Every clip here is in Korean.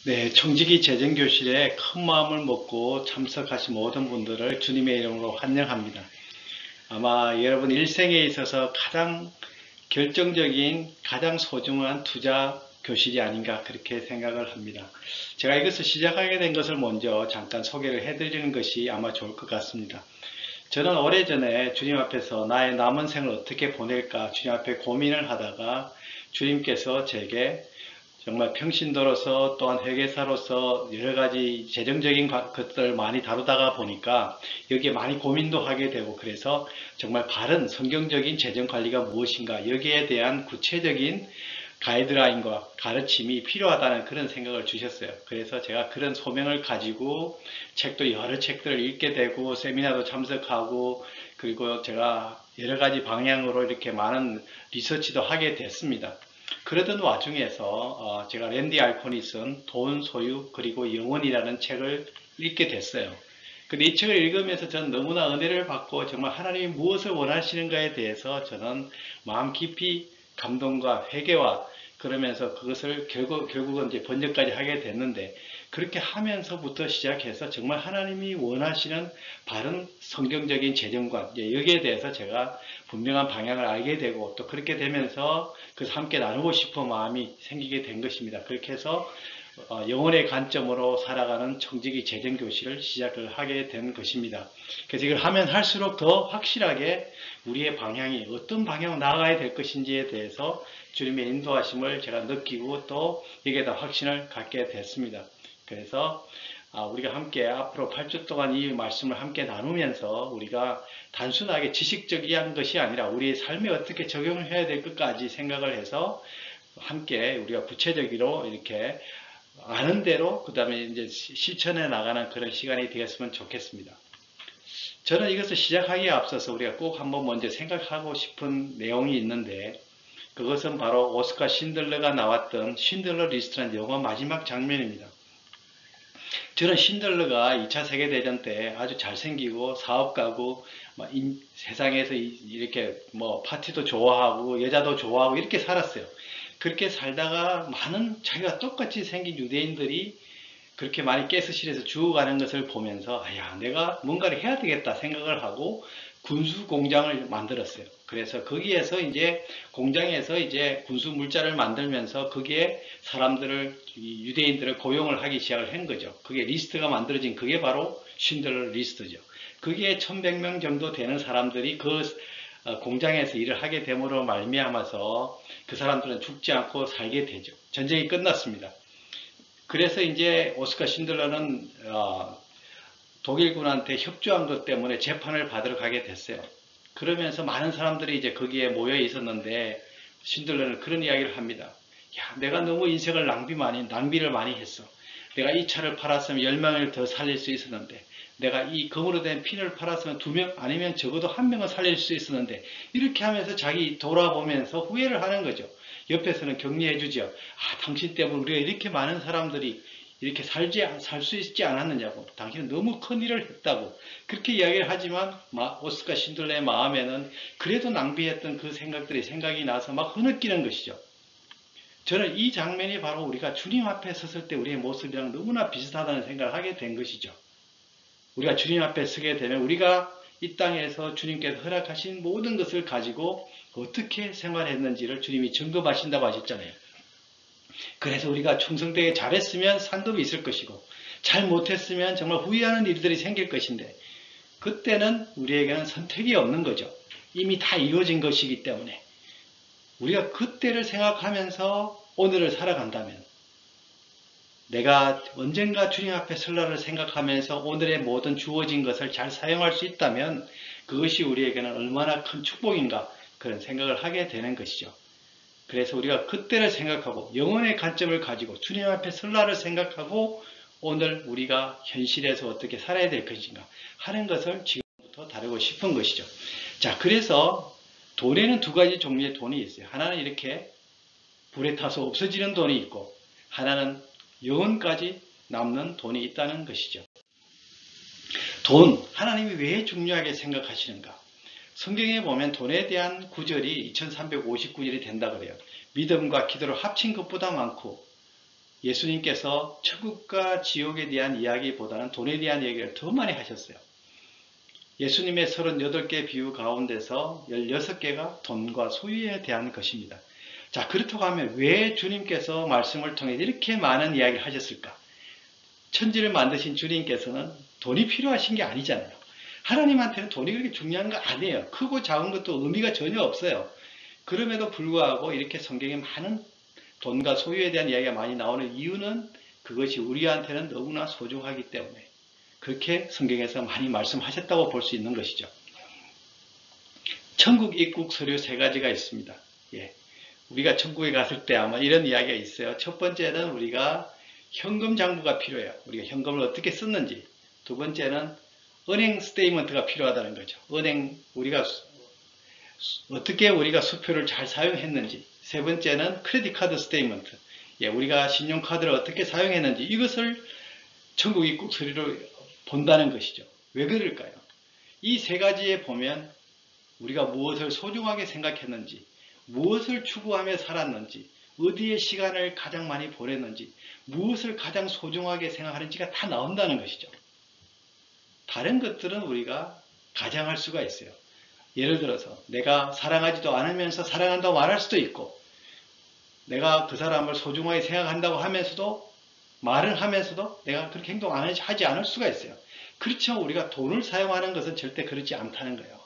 네, 청지기 재정교실에 큰 마음을 먹고 참석하신 모든 분들을 주님의 이름으로 환영합니다. 아마 여러분 일생에 있어서 가장 결정적인, 가장 소중한 투자 교실이 아닌가 그렇게 생각을 합니다. 제가 이것을 시작하게 된 것을 먼저 잠깐 소개를 해드리는 것이 아마 좋을 것 같습니다. 저는 오래전에 주님 앞에서 나의 남은 생을 어떻게 보낼까 주님 앞에 고민을 하다가 주님께서 제게 정말 평신도로서 또한 회계사로서 여러 가지 재정적인 것들을 많이 다루다가 보니까 여기에 많이 고민도 하게 되고, 그래서 정말 바른 성경적인 재정 관리가 무엇인가, 여기에 대한 구체적인 가이드라인과 가르침이 필요하다는 그런 생각을 주셨어요. 그래서 제가 그런 소명을 가지고 책도 여러 책들을 읽게 되고 세미나도 참석하고, 그리고 제가 여러 가지 방향으로 이렇게 많은 리서치도 하게 됐습니다. 그러던 와중에서 제가 랜디 알콘이 쓴 돈, 소유, 그리고 영혼이라는 책을 읽게 됐어요. 근데 이 책을 읽으면서 저는 너무나 은혜를 받고 정말 하나님이 무엇을 원하시는가에 대해서 저는 마음 깊이 감동과 회개와, 그러면서 그것을 결국은 이제 번역까지 하게 됐는데, 그렇게 하면서부터 시작해서 정말 하나님이 원하시는 바른 성경적인 재정관, 여기에 대해서 제가 분명한 방향을 알게 되고, 또 그렇게 되면서 그래서 함께 나누고 싶은 마음이 생기게 된 것입니다. 그렇게 해서 영혼의 관점으로 살아가는 청지기 재정교실을 시작을 하게 된 것입니다. 그래서 이걸 하면 할수록 더 확실하게 우리의 방향이 어떤 방향으로 나아가야 될 것인지에 대해서 주님의 인도하심을 제가 느끼고 또 여기에다 확신을 갖게 됐습니다. 그래서 우리가 함께 앞으로 8주 동안 이 말씀을 함께 나누면서 우리가 단순하게 지식적인 것이 아니라 우리의 삶에 어떻게 적용을 해야 될 것까지 생각을 해서 함께 우리가 구체적으로 이렇게 아는 대로 그 다음에 이제 실천해 나가는 그런 시간이 되었으면 좋겠습니다. 저는 이것을 시작하기에 앞서서 우리가 꼭 한번 먼저 생각하고 싶은 내용이 있는데, 그것은 바로 오스카 신들러가 나왔던 신들러 리스트라는 영화 마지막 장면입니다. 저는 신들러가 2차 세계대전 때 아주 잘생기고 사업가고 세상에서 이렇게 파티도 좋아하고 여자도 좋아하고 이렇게 살았어요. 그렇게 살다가 많은 자기가 똑같이 생긴 유대인들이 그렇게 많이 가스실에서 죽어가는 것을 보면서 내가 뭔가를 해야 되겠다 생각을 하고 군수 공장을 만들었어요. 그래서 거기에서 이제 공장에서 이제 군수 물자를 만들면서 거기에 사람들을, 유대인들을 고용을 하기 시작을 한 거죠. 그게 리스트가 만들어진, 그게 바로 신들러 리스트죠. 거기에 1100명 정도 되는 사람들이 그 공장에서 일을 하게 됨으로 말미암아서 그 사람들은 죽지 않고 살게 되죠. 전쟁이 끝났습니다. 그래서 이제 오스카 신들러는 독일군한테 협조한 것 때문에 재판을 받으러 가게 됐어요. 그러면서 많은 사람들이 이제 거기에 모여 있었는데 신들러는 그런 이야기를 합니다. 내가 너무 인생을 낭비를 많이 했어. 내가 이 차를 팔았으면 10명을 더 살릴 수 있었는데, 내가 이 금으로 된 핀을 팔았으면 2명 아니면 적어도 1명은 살릴 수 있었는데, 이렇게 하면서 자기 돌아보면서 후회를 하는 거죠. 옆에서는 격려해 주죠. 당신 때문에 우리가 이렇게 많은 사람들이 이렇게 살 수 있지 않았느냐고. 당신은 너무 큰 일을 했다고. 그렇게 이야기를 하지만 오스카 신들러의 마음에는 그래도 낭비했던 그 생각이 나서 막 흐느끼는 것이죠. 저는 이 장면이 바로 우리가 주님 앞에 섰을 때 우리의 모습이랑 너무나 비슷하다는 생각을 하게 된 것이죠. 우리가 주님 앞에 서게 되면 우리가 이 땅에서 주님께서 허락하신 모든 것을 가지고 어떻게 생활했는지를 주님이 점검하신다고 하셨잖아요. 그래서 우리가 충성되게 잘했으면 상급이 있을 것이고, 잘 못했으면 정말 후회하는 일들이 생길 것인데, 그때는 우리에게는 선택이 없는 거죠. 이미 다 이루어진 것이기 때문에 우리가 그때를 생각하면서 오늘을 살아간다면, 내가 언젠가 주님 앞에 설날을 생각하면서 오늘의 모든 주어진 것을 잘 사용할 수 있다면 그것이 우리에게는 얼마나 큰 축복인가, 그런 생각을 하게 되는 것이죠. 그래서 우리가 그때를 생각하고 영혼의 관점을 가지고 주님 앞에 설날을 생각하고 오늘 우리가 현실에서 어떻게 살아야 될 것인가 하는 것을 지금부터 다루고 싶은 것이죠. 자, 그래서 돈에는 두 가지 종류의 돈이 있어요. 하나는 이렇게 불에 타서 없어지는 돈이 있고, 하나는 영원까지 남는 돈이 있다는 것이죠. 돈, 하나님이 왜 중요하게 생각하시는가? 성경에 보면 돈에 대한 구절이 2359절이 된다 그래요. 믿음과 기도를 합친 것보다 많고, 예수님께서 천국과 지옥에 대한 이야기보다는 돈에 대한 얘기를 더 많이 하셨어요. 예수님의 38개 비유 가운데서 16개가 돈과 소유에 대한 것입니다. 자, 그렇다고 하면 왜 주님께서 말씀을 통해 이렇게 많은 이야기를 하셨을까? 천지를 만드신 주님께서는 돈이 필요하신 게 아니잖아요. 하나님한테는 돈이 그렇게 중요한 거 아니에요. 크고 작은 것도 의미가 전혀 없어요. 그럼에도 불구하고 이렇게 성경에 많은 돈과 소유에 대한 이야기가 많이 나오는 이유는 그것이 우리한테는 너무나 소중하기 때문에 그렇게 성경에서 많이 말씀하셨다고 볼 수 있는 것이죠. 천국 입국 서류 3가지가 있습니다. 예. 우리가 천국에 갔을 때 아마 이런 이야기가 있어요. 첫 번째는 우리가 현금 장부가 필요해요. 우리가 현금을 어떻게 썼는지. 두 번째는 은행 스테이먼트가 필요하다는 거죠. 어떻게 우리가 수표를 잘 사용했는지. 세 번째는 크레딧 카드 스테이먼트. 예, 우리가 신용카드를 어떻게 사용했는지 이것을 천국 입국 서류로 본다는 것이죠. 왜 그럴까요? 이 3가지에 보면 우리가 무엇을 소중하게 생각했는지, 무엇을 추구하며 살았는지, 어디에 시간을 가장 많이 보냈는지, 무엇을 가장 소중하게 생각하는지가 다 나온다는 것이죠. 다른 것들은 우리가 가정할 수가 있어요. 예를 들어서 내가 사랑하지도 않으면서 사랑한다고 말할 수도 있고, 내가 그 사람을 소중하게 생각한다고 하면서도 말을 하면서도 내가 그렇게 행동 하지 않을 수가 있어요. 그렇죠. 우리가 돈을 사용하는 것은 절대 그렇지 않다는 거예요.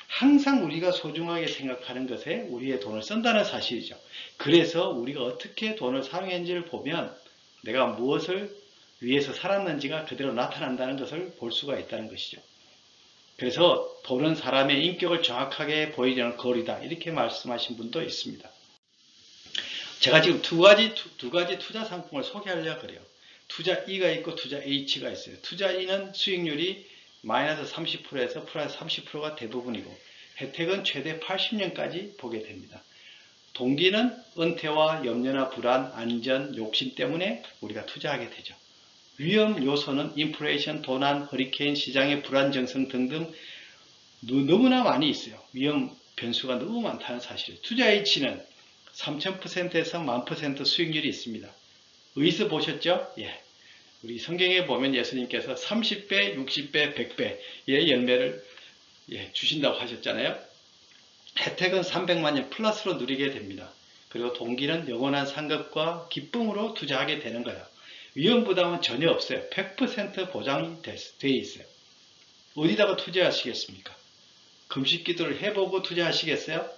항상 우리가 소중하게 생각하는 것에 우리의 돈을 쓴다는 사실이죠. 그래서 우리가 어떻게 돈을 사용했는지를 보면 내가 무엇을 위해서 살았는지가 그대로 나타난다는 것을 볼 수가 있다는 것이죠. 그래서 돈은 사람의 인격을 정확하게 보여주는 거울이다. 이렇게 말씀하신 분도 있습니다. 제가 지금 두 가지 투자 상품을 소개하려고 그래요. 투자 E가 있고 투자 H가 있어요. 투자 E는 수익률이 마이너스 30%에서 플러스 30%가 대부분이고 혜택은 최대 80년까지 보게 됩니다. 동기는 은퇴와 염려나 불안, 안전, 욕심 때문에 우리가 투자하게 되죠. 위험 요소는 인플레이션, 도난, 허리케인, 시장의 불안정성 등등 너무나 많이 있어요. 위험 변수가 너무 많다는 사실이에요. 투자 H는 3000%에서 10,000% 수익률이 있습니다. 어디서 보셨죠? 예. 우리 성경에 보면 예수님께서 30배, 60배, 100배의 열매를 주신다고 하셨잖아요. 혜택은 300만 년 플러스로 누리게 됩니다. 그리고 동기는 영원한 상급과 기쁨으로 투자하게 되는 거예요. 위험 부담은 전혀 없어요. 100% 보장이 되어 있어요. 어디다가 투자하시겠습니까? 금식 기도를 해보고 투자하시겠어요?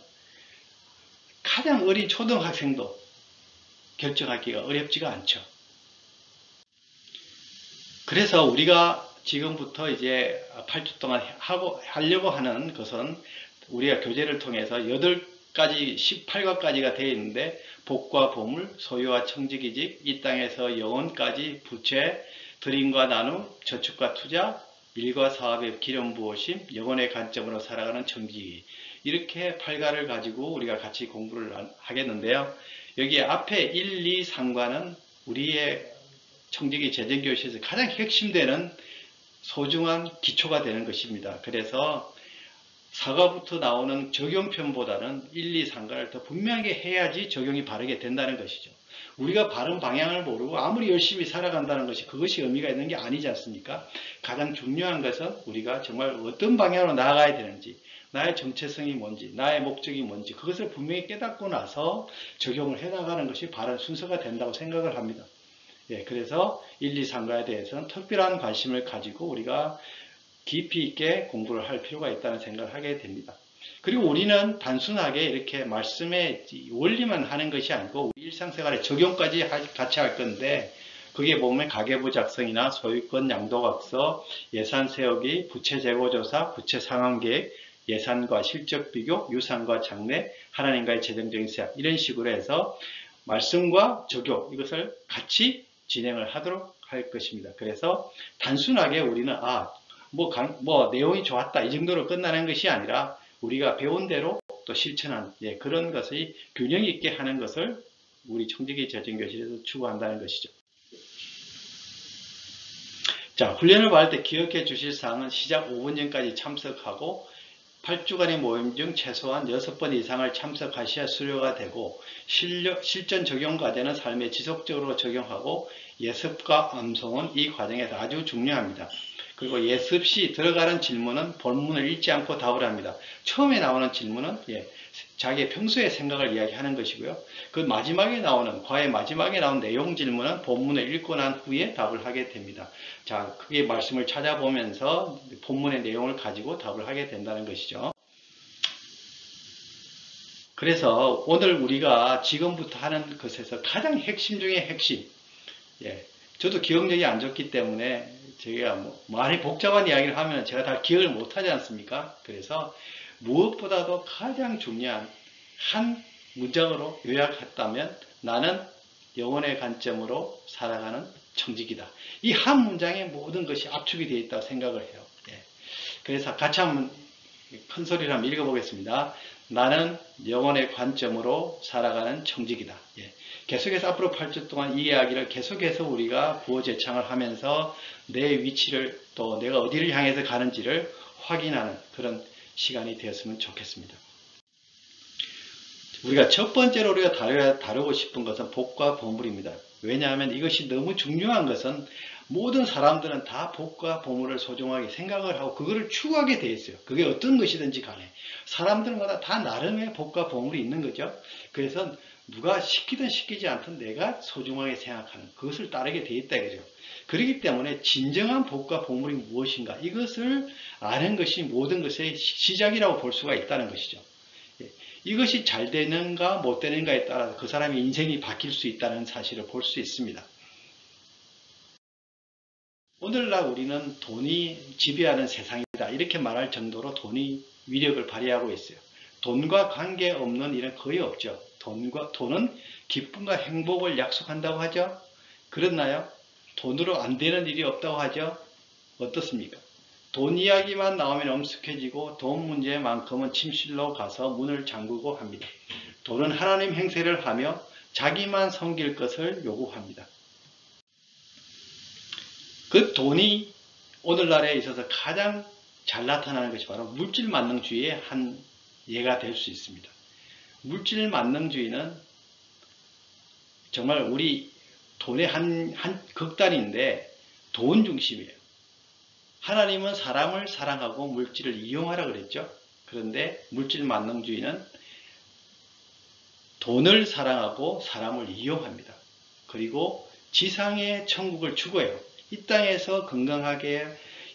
가장 어린 초등학생도 결정하기가 어렵지가 않죠. 그래서 우리가 지금부터 이제 8주 동안 하려고 하는 것은 우리가 교재를 통해서 8가지, 18과까지가 되어 있는데 복과 보물, 소유와 청지기직, 이 땅에서 영혼까지 부채, 드림과 나눔, 저축과 투자, 일과 사업의 기름 부으심, 영혼의 관점으로 살아가는 청지기 이렇게 8가를 가지고 우리가 같이 공부를 하겠는데요. 여기 앞에 1, 2, 3과는 우리의 청지기 재정교실에서 가장 핵심되는 소중한 기초가 되는 것입니다. 그래서 4과부터 나오는 적용편보다는 1, 2, 3과를 더 분명하게 해야지 적용이 바르게 된다는 것이죠. 우리가 바른 방향을 모르고 아무리 열심히 살아간다는 것이 그것이 의미가 있는 게 아니지 않습니까? 가장 중요한 것은 우리가 정말 어떤 방향으로 나아가야 되는지, 나의 정체성이 뭔지, 나의 목적이 뭔지 그것을 분명히 깨닫고 나서 적용을 해나가는 것이 바른 순서가 된다고 생각을 합니다. 예, 그래서 1, 2, 3과에 대해서는 특별한 관심을 가지고 우리가 깊이 있게 공부를 할 필요가 있다는 생각을 하게 됩니다. 그리고 우리는 단순하게 이렇게 말씀의 원리만 하는 것이 아니고 일상생활에 적용까지 같이 할 건데 그게 보면 가계부 작성이나 소유권 양도각서, 예산 세우기, 부채 재고조사, 부채 상환계획, 예산과 실적 비교, 유산과 장래, 하나님과의 재정적인 세약 이런 식으로 해서 말씀과 적용 이것을 같이 진행을 하도록 할 것입니다. 그래서 단순하게 우리는 내용이 좋았다 이 정도로 끝나는 것이 아니라 우리가 배운 대로 또 실천하는 그런 것이 균형 있게 하는 것을 우리 청지기 재정교실에서 추구한다는 것이죠. 자, 훈련을 받을 때 기억해 주실 사항은 시작 5분 전까지 참석하고 8주간의 모임 중 최소한 6번 이상을 참석하셔야 수료가 되고 실전 적용 과제는 삶에 지속적으로 적용하고 예습과 암송은 이 과정에서 아주 중요합니다. 그리고 예습 시 들어가는 질문은 본문을 읽지 않고 답을 합니다. 처음에 나오는 질문은 자기의 평소의 생각을 이야기하는 것이고요. 그 마지막에 나오는, 과의 마지막에 나온 내용 질문은 본문을 읽고 난 후에 답을 하게 됩니다. 자, 그게 말씀을 찾아보면서 본문의 내용을 가지고 답을 하게 된다는 것이죠. 그래서 오늘 우리가 지금부터 하는 것에서 가장 핵심 중에 핵심, 저도 기억력이 안 좋기 때문에 제가 많이 복잡한 이야기를 하면 제가 다 기억을 못하지 않습니까? 그래서 무엇보다도 가장 중요한 한 문장으로 요약했다면 나는 영혼의 관점으로 살아가는 청지기다. 이 한 문장에 모든 것이 압축이 되어 있다고 생각을 해요. 그래서 같이 한번 큰 소리로 한번 읽어보겠습니다. 나는 영혼의 관점으로 살아가는 청지기다. 계속해서 앞으로 8주 동안 이 이야기를 계속해서 우리가 구어제창을 하면서 내 위치를 또 내가 어디를 향해서 가는지를 확인하는 그런 시간이 되었으면 좋겠습니다. 우리가 첫 번째로 우리가 다루고 싶은 것은 복과 보물입니다. 왜냐하면 이것이 너무 중요한 것은 모든 사람들은 다 복과 보물을 소중하게 생각을 하고 그거를 추구하게 되어 있어요. 그게 어떤 것이든지 간에 사람들마다 다 나름의 복과 보물이 있는 거죠. 그래서 누가 시키든 시키지 않든 내가 소중하게 생각하는 그것을 따르게 되어 있다 이거죠. 그렇기 때문에 진정한 복과 보물이 무엇인가 이것을 아는 것이 모든 것의 시작이라고 볼 수가 있다는 것이죠. 이것이 잘 되는가 못 되는가에 따라서 그 사람의 인생이 바뀔 수 있다는 사실을 볼 수 있습니다. 오늘날 우리는 돈이 지배하는 세상이다 이렇게 말할 정도로 돈이 위력을 발휘하고 있어요. 돈과 관계없는 일은 거의 없죠. 돈은 기쁨과 행복을 약속한다고 하죠. 그렇나요? 돈으로 안 되는 일이 없다고 하죠. 어떻습니까? 돈 이야기만 나오면 엄숙해지고 돈 문제만큼은 침실로 가서 문을 잠그고 합니다. 돈은 하나님 행세를 하며 자기만 섬길 것을 요구합니다. 그 돈이 오늘날에 있어서 가장 잘 나타나는 것이 바로 물질 만능주의의 한 예가 될 수 있습니다. 물질 만능주의는 정말 우리 돈의 한 극단인데 돈 중심이에요. 하나님은 사람을 사랑하고 물질을 이용하라 그랬죠. 그런데 물질 만능주의는 돈을 사랑하고 사람을 이용합니다. 그리고 지상의 천국을 추구해요. 이 땅에서 건강하게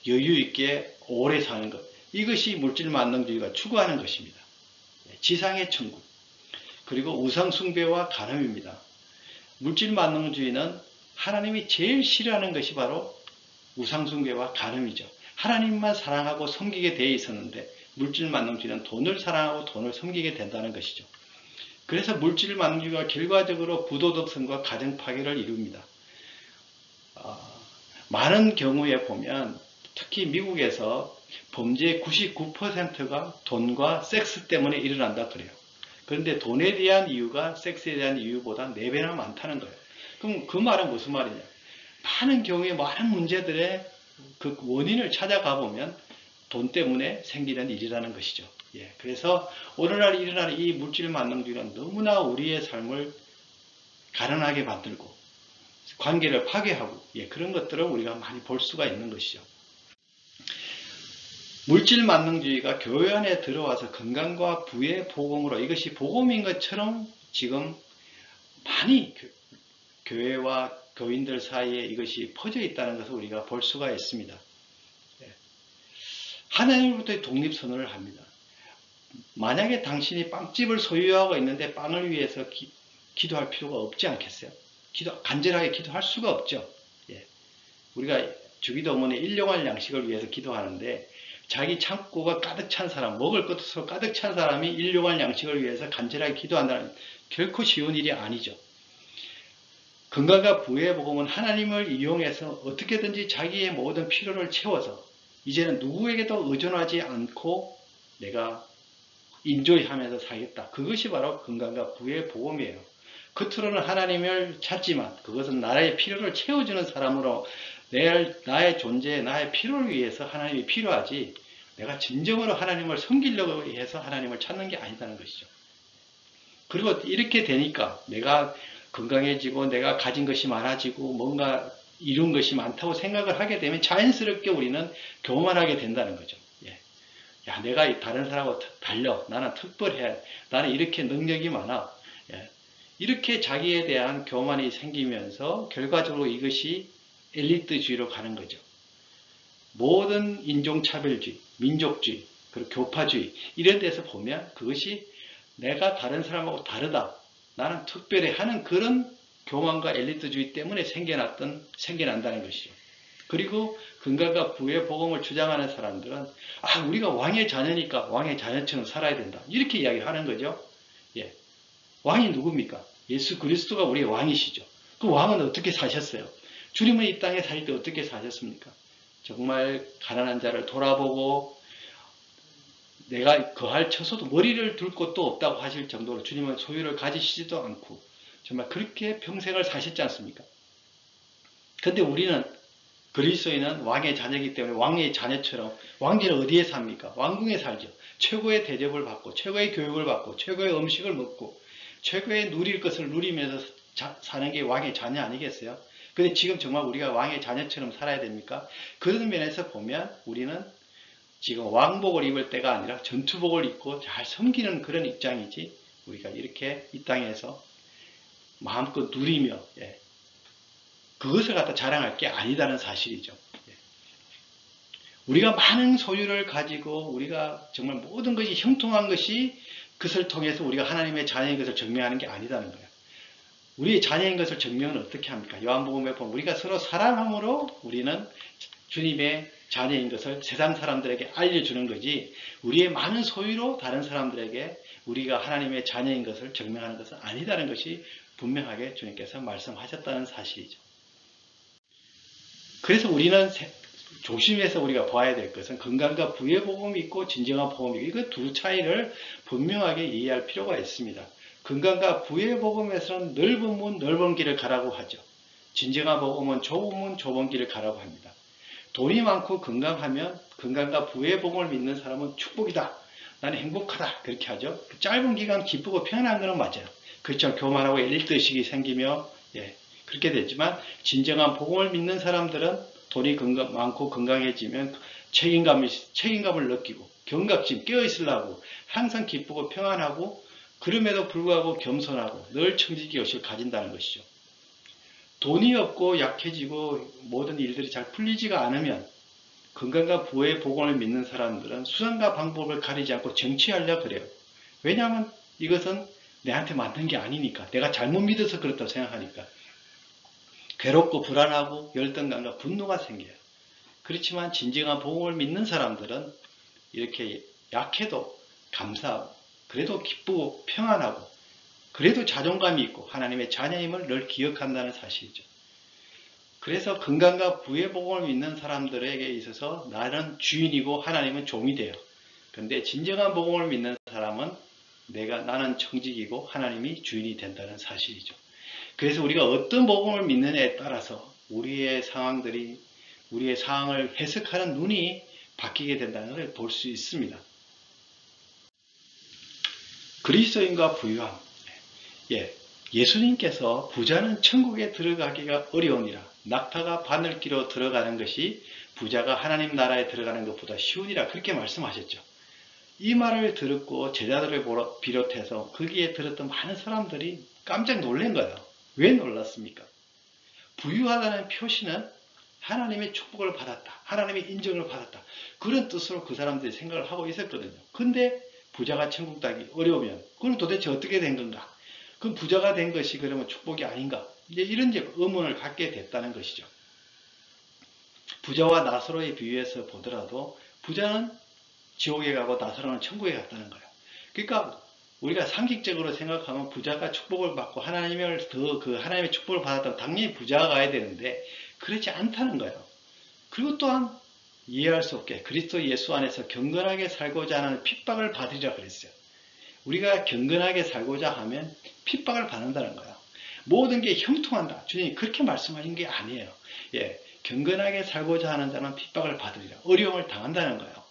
여유 있게 오래 사는 것. 이것이 물질 만능주의가 추구하는 것입니다. 지상의 천국. 그리고 우상숭배와 간음입니다. 물질 만능주의는 하나님이 제일 싫어하는 것이 바로 우상숭배와 간음이죠. 하나님만 사랑하고 섬기게 되어 있었는데 물질 만능주의는 돈을 사랑하고 돈을 섬기게 된다는 것이죠. 그래서 물질 만능주의가 결과적으로 부도덕성과 가정 파괴를 이룹니다. 많은 경우에 보면 특히 미국에서 범죄의 99%가 돈과 섹스 때문에 일어난다 그래요. 그런데 돈에 대한 이유가 섹스에 대한 이유보다 4배나 많다는 거예요. 그럼 그 말은 무슨 말이냐? 많은 경우에 많은 문제들의 그 원인을 찾아가 보면 돈 때문에 생기는 일이라는 것이죠. 그래서 오늘날 일어나는 이 물질 만능주의는 너무나 우리의 삶을 가난하게 만들고 관계를 파괴하고 그런 것들을 우리가 많이 볼 수가 있는 것이죠. 물질 만능주의가 교회 안에 들어와서 건강과 부의 복음으로 이것이 복음인 것처럼 지금 많이 교회와 교인들 사이에 이것이 퍼져 있다는 것을 우리가 볼 수가 있습니다. 하나님으로부터의 독립선언을 합니다. 만약에 당신이 빵집을 소유하고 있는데 빵을 위해서 기도할 필요가 없지 않겠어요? 간절하게 기도할 수가 없죠. 우리가 주기도문에 일용할 양식을 위해서 기도하는데 자기 창고가 가득 찬 사람, 먹을 것으로 가득 찬 사람이 일용할 양식을 위해서 간절하게 기도한다는 결코 쉬운 일이 아니죠. 건강과 부의 복음은 하나님을 이용해서 어떻게든지 자기의 모든 필요를 채워서 이제는 누구에게도 의존하지 않고 내가 인조이하면서 살겠다. 그것이 바로 건강과 부의 복음이에요. 겉으로는 하나님을 찾지만 그것은 나의 필요를 채워주는 사람으로 나의 존재, 나의 필요를 위해서 하나님이 필요하지 내가 진정으로 하나님을 섬기려고 해서 하나님을 찾는 게 아니다는 것이죠. 그리고 이렇게 되니까 내가 건강해지고 내가 가진 것이 많아지고 뭔가 이룬 것이 많다고 생각을 하게 되면 자연스럽게 우리는 교만하게 된다는 거죠. 예. 야, 내가 다른 사람하고 달려. 나는 특별해. 나는 이렇게 능력이 많아. 예. 이렇게 자기에 대한 교만이 생기면서 결과적으로 이것이 엘리트주의로 가는 거죠. 모든 인종차별주의, 민족주의, 그리고 교파주의 이런 데서 보면 그것이 내가 다른 사람하고 다르다. 나는 특별해 하는 그런 교만과 엘리트주의 때문에 생겨난다는 것이죠. 그리고 건강과 부의 복음을 주장하는 사람들은 우리가 왕의 자녀니까 왕의 자녀처럼 살아야 된다. 이렇게 이야기하는 거죠. 예. 왕이 누굽니까? 예수 그리스도가 우리의 왕이시죠. 그 왕은 어떻게 사셨어요? 주님은 이 땅에 살 때 어떻게 사셨습니까? 정말 가난한 자를 돌아보고 내가 거할 처소도 머리를 둘 곳도 없다고 하실 정도로 주님은 소유를 가지시지도 않고 정말 그렇게 평생을 사셨지 않습니까? 근데 우리는 그리스도인은 왕의 자녀이기 때문에 왕의 자녀처럼 왕비는 어디에 삽니까? 왕궁에 살죠. 최고의 대접을 받고 최고의 교육을 받고 최고의 음식을 먹고 최고의 누릴 것을 누리면서 사는 게 왕의 자녀 아니겠어요? 근데 지금 정말 우리가 왕의 자녀처럼 살아야 됩니까? 그런 면에서 보면 우리는 지금 왕복을 입을 때가 아니라 전투복을 입고 잘 섬기는 그런 입장이지 우리가 이렇게 이 땅에서 마음껏 누리며 그것을 갖다 자랑할 게 아니다는 사실이죠. 우리가 많은 소유를 가지고 우리가 정말 모든 것이 형통한 것이 그것을 통해서 우리가 하나님의 자녀인 것을 증명하는 게 아니다는 거예요. 우리의 자녀인 것을 증명은 어떻게 합니까? 요한복음에 보면 우리가 서로 사랑함으로 우리는 주님의 자녀인 것을 세상 사람들에게 알려주는 거지 우리의 많은 소유로 다른 사람들에게 우리가 하나님의 자녀인 것을 증명하는 것은 아니다는 것이 분명하게 주님께서 말씀하셨다는 사실이죠. 그래서 우리는 조심해서 우리가 봐야 될 것은 건강과 부의 복음이 있고 진정한 복음이 있고 이거 두 차이를 분명하게 이해할 필요가 있습니다. 건강과 부의 복음에서는 넓은 문 넓은 길을 가라고 하죠. 진정한 복음은 좁은 문 좁은 길을 가라고 합니다. 돈이 많고 건강하면 건강과 부의 복음을 믿는 사람은 축복이다. 나는 행복하다. 그렇게 하죠. 짧은 기간 기쁘고 편안한 것은 맞아요. 그렇죠. 교만하고 엘리트의식이 생기며 그렇게 되지만 진정한 복음을 믿는 사람들은 돈이 많고 건강해지면 책임감을 느끼고 경각심 깨어있으려고 항상 기쁘고 평안하고 그럼에도 불구하고 겸손하고 늘 청지기의식을 가진다는 것이죠. 돈이 없고 약해지고 모든 일들이 잘 풀리지가 않으면 건강과 부의 복음을 믿는 사람들은 수단과 방법을 가리지 않고 정치하려고 그래요. 왜냐하면 이것은 내한테 맞는 게 아니니까 내가 잘못 믿어서 그렇다고 생각하니까 괴롭고 불안하고 열등감과 분노가 생겨요. 그렇지만 진정한 복음을 믿는 사람들은 이렇게 약해도 감사하고 그래도 기쁘고 평안하고 그래도 자존감이 있고 하나님의 자녀임을 늘 기억한다는 사실이죠. 그래서 건강과 부의 복음을 믿는 사람들에게 있어서 나는 주인이고 하나님은 종이 돼요. 그런데 진정한 복음을 믿는 사람은 나는 청직이고 하나님이 주인이 된다는 사실이죠. 그래서 우리가 어떤 복음을 믿느냐에 따라서 우리의 상황을 해석하는 눈이 바뀌게 된다는 걸 볼 수 있습니다. 그리스도인과 부유함. 예수님께서 부자는 천국에 들어가기가 어려우니라. 낙타가 바늘기로 들어가는 것이 부자가 하나님 나라에 들어가는 것보다 쉬우니라. 그렇게 말씀하셨죠. 이 말을 듣고 제자들을 비롯해서 거기에 들었던 많은 사람들이 깜짝 놀란 거예요. 왜 놀랐습니까? 부유하다는 표시는 하나님의 축복을 받았다. 하나님의 인정을 받았다. 그런 뜻으로 그 사람들이 생각을 하고 있었거든요. 근데 부자가 천국 가기 어려우면 그럼 도대체 어떻게 된 건가? 그럼 부자가 된 것이 그러면 축복이 아닌가? 이런 의문을 갖게 됐다는 것이죠. 부자와 나사로의 비유에서 보더라도 부자는 지옥에 가고 나사로는 천국에 갔다는 거예요. 그러니까 우리가 상식적으로 생각하면 부자가 축복을 받고 하나님의 축복을 받았다면 당연히 부자가 가야 되는데 그렇지 않다는 거예요. 그리고 또한 이해할 수 없게 그리스도 예수 안에서 경건하게 살고자 하는 핍박을 받으리라 그랬어요. 우리가 경건하게 살고자 하면 핍박을 받는다는 거예요. 모든 게 형통한다. 주님이 그렇게 말씀하신 게 아니에요. 경건하게 살고자 하는 자는 핍박을 받으리라. 어려움을 당한다는 거예요.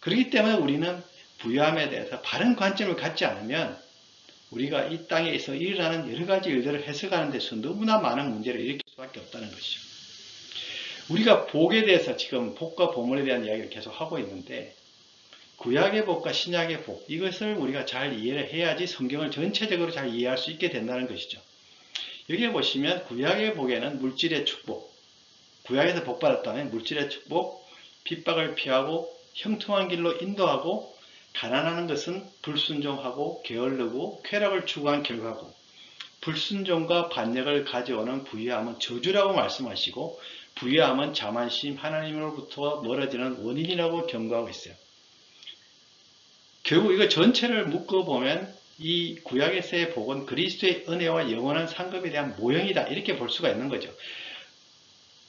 그렇기 때문에 우리는 부유함에 대해서 바른 관점을 갖지 않으면 우리가 이 땅에서 일어나는 여러 가지 일들을 해석하는 데서 너무나 많은 문제를 일으킬 수밖에 없다는 것이죠. 우리가 복에 대해서 지금 복과 보물에 대한 이야기를 계속 하고 있는데 구약의 복과 신약의 복, 이것을 우리가 잘 이해를 해야지 성경을 전체적으로 잘 이해할 수 있게 된다는 것이죠. 여기에 보시면 구약의 복에는 물질의 축복, 구약에서 복받았다면 물질의 축복, 핍박을 피하고 형통한 길로 인도하고 가난하는 것은 불순종하고 게을르고 쾌락을 추구한 결과고 불순종과 반역을 가져오는 부유함은 저주라고 말씀하시고 부유함은 자만심, 하나님으로부터 멀어지는 원인이라고 경고하고 있어요. 결국 이거 전체를 묶어보면 이 구약에서의 복은 그리스도의 은혜와 영원한 상급에 대한 모형이다, 이렇게 볼 수가 있는 거죠.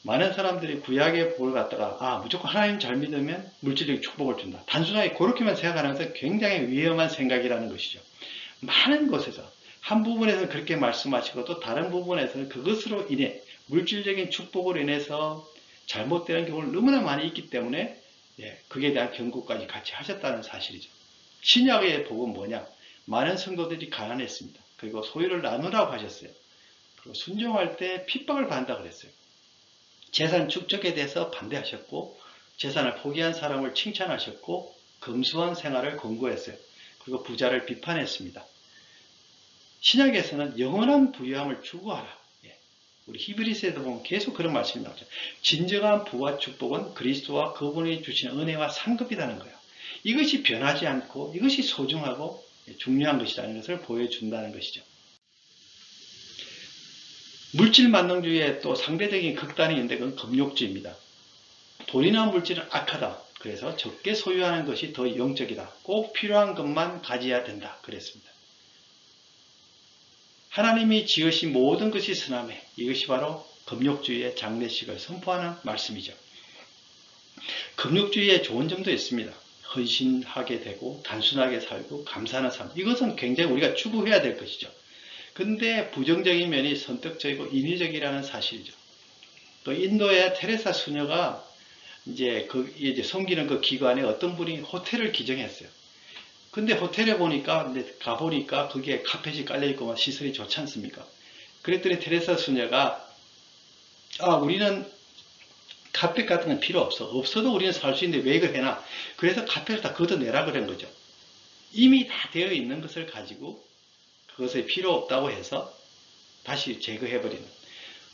많은 사람들이 구약의 복을 갖다가 무조건 하나님 잘 믿으면 물질적 축복을 준다, 단순하게 그렇게만 생각하는 것은 굉장히 위험한 생각이라는 것이죠. 많은 곳에서 한 부분에서는 그렇게 말씀하시고 또 다른 부분에서는 그것으로 인해 물질적인 축복으로 인해서 잘못되는 경우는 너무나 많이 있기 때문에 그에 대한 경고까지 같이 하셨다는 사실이죠. 신약의 복은 뭐냐? 많은 성도들이 가난했습니다. 그리고 소유를 나누라고 하셨어요. 그리고 순종할 때 핍박을 받는다 그랬어요. 재산 축적에 대해서 반대하셨고 재산을 포기한 사람을 칭찬하셨고 검소한 생활을 권고했어요. 그리고 부자를 비판했습니다. 신약에서는 영원한 부유함을 추구하라. 우리 히브리서에도 보면 계속 그런 말씀이 나오죠. 진정한 부와 축복은 그리스도와 그분이 주시는 은혜와 상급이라는 거예요. 이것이 변하지 않고 이것이 소중하고 중요한 것이라는 것을 보여준다는 것이죠. 물질 만능주의의 또 상대적인 극단이 있는데 그건 금욕주의입니다. 돈이나 물질은 악하다. 그래서 적게 소유하는 것이 더 영적이다. 꼭 필요한 것만 가져야 된다. 그랬습니다. 하나님이 지으신 모든 것이 선하매, 이것이 바로 금욕주의의 장례식을 선포하는 말씀이죠. 금욕주의의 좋은 점도 있습니다. 헌신하게 되고 단순하게 살고 감사하는 삶, 이것은 굉장히 우리가 추구해야 될 것이죠. 근데 부정적인 면이 선택적이고 인위적이라는 사실이죠. 또 인도의 테레사 수녀가 이제 섬기는 그 기관에 어떤 분이 호텔을 기증했어요. 근데 호텔에 가보니까 그게 카펫이 깔려있고 시설이 좋지 않습니까? 그랬더니 테레사 수녀가 우리는 카펫 같은 건 필요 없어. 없어도 우리는 살 수 있는데 왜 이걸 해놔? 그래서 카펫을 다 걷어내라 그런 거죠. 이미 다 되어 있는 것을 가지고 그것이 필요 없다고 해서 다시 제거해버리는.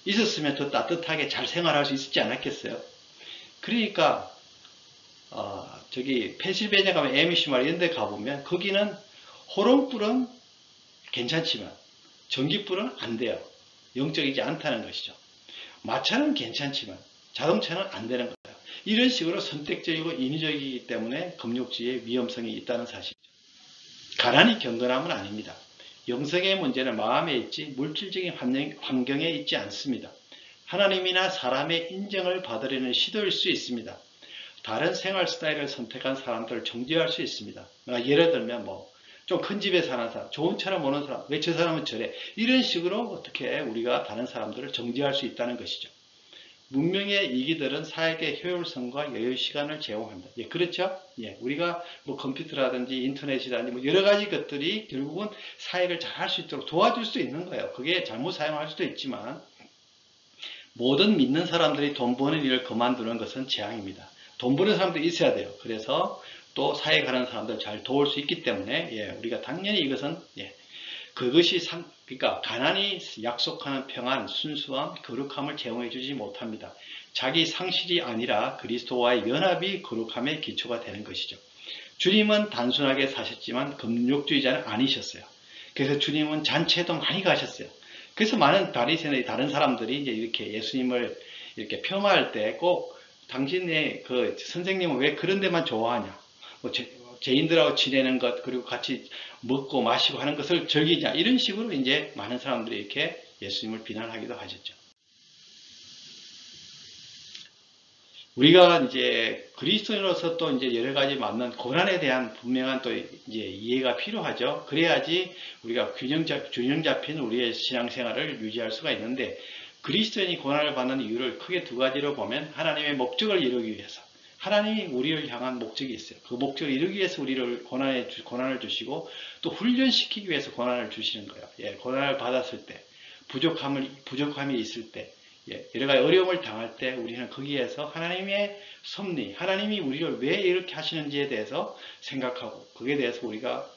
있었으면 더 따뜻하게 잘 생활할 수 있었지 않았겠어요? 그러니까 펜실베니아 가면 에미시마리 이런 데 가보면 거기는 호롱불은 괜찮지만 전기불은 안 돼요. 영적이지 않다는 것이죠. 마차는 괜찮지만 자동차는 안 되는 거예요. 이런 식으로 선택적이고 인위적이기 때문에 금욕주의의 위험성이 있다는 사실이죠. 가난이 경건함은 아닙니다. 영성의 문제는 마음에 있지 물질적인 환경에 있지 않습니다. 하나님이나 사람의 인정을 받으려는 시도일 수 있습니다. 다른 생활 스타일을 선택한 사람들을 정죄할 수 있습니다. 예를 들면 좀 큰 집에 사는 사람, 좋은 차를 모는 사람, 왜 저 사람은 저래? 이런 식으로 어떻게 우리가 다른 사람들을 정죄할 수 있다는 것이죠. 문명의 이기들은 사회의 효율성과 여유 시간을 제공합니다. 그렇죠? 우리가 컴퓨터라든지 인터넷이라든지 여러 가지 것들이 결국은 사회를 잘 할 수 있도록 도와줄 수 있는 거예요. 그게 잘못 사용할 수도 있지만 모든 믿는 사람들이 돈 버는 일을 그만두는 것은 재앙입니다. 돈 버는 사람도 있어야 돼요. 그래서 또 사회에 가는 사람들 잘 도울 수 있기 때문에 우리가 당연히 이것은 그러니까 가난이 약속하는 평안, 순수함, 거룩함을 제공해 주지 못합니다. 자기 상실이 아니라 그리스도와의 연합이 거룩함의 기초가 되는 것이죠. 주님은 단순하게 사셨지만 금욕주의자는 아니셨어요. 그래서 주님은 잔치에도 많이 가셨어요. 그래서 많은 바리새인들이 다른 사람들이 이제 이렇게 예수님을 이렇게 폄하할 때 꼭 당신의 그 선생님은 왜 그런 데만 좋아하냐? 죄인들하고 지내는 것, 그리고 같이 먹고 마시고 하는 것을 즐기자. 이런 식으로 이제 많은 사람들이 이렇게 예수님을 비난하기도 하셨죠. 우리가 이제 그리스도인으로서 또 이제 여러 가지 맞는 고난에 대한 분명한 또 이제 이해가 필요하죠. 그래야지 우리가 균형 잡힌 우리의 신앙생활을 유지할 수가 있는데, 그리스도인이 고난을 받는 이유를 크게 두 가지로 보면 하나님의 목적을 이루기 위해서, 하나님이 우리를 향한 목적이 있어요. 그 목적을 이루기 위해서 우리를 고난을 주시고 또 훈련시키기 위해서 고난을 주시는 거예요. 예, 고난을 받았을 때, 부족함이 있을 때, 예, 여러 가지 어려움을 당할 때 우리는 거기에서 하나님의 섭리, 하나님이 우리를 왜 이렇게 하시는지에 대해서 생각하고 거기에 대해서 우리가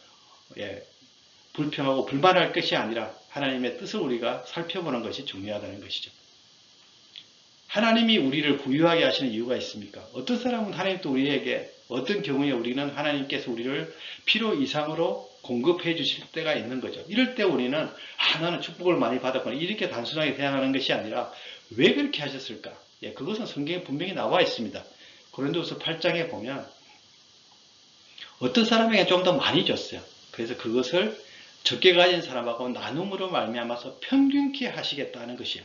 예, 불평하고 불만할 것이 아니라 하나님의 뜻을 우리가 살펴보는 것이 중요하다는 것이죠. 하나님이 우리를 부유하게 하시는 이유가 있습니까? 어떤 사람은 하나님도 우리에게 어떤 경우에 우리는 하나님께서 우리를 필요 이상으로 공급해 주실 때가 있는 거죠. 이럴 때 우리는 나는 축복을 많이 받았구나 이렇게 단순하게 생각하는 것이 아니라 왜 그렇게 하셨을까? 예, 그것은 성경에 분명히 나와 있습니다. 고린도서 8장에 보면 어떤 사람에게 좀 더 많이 줬어요. 그래서 그것을 적게 가진 사람하고 나눔으로 말미암아서 평균케 하시겠다는 것이요.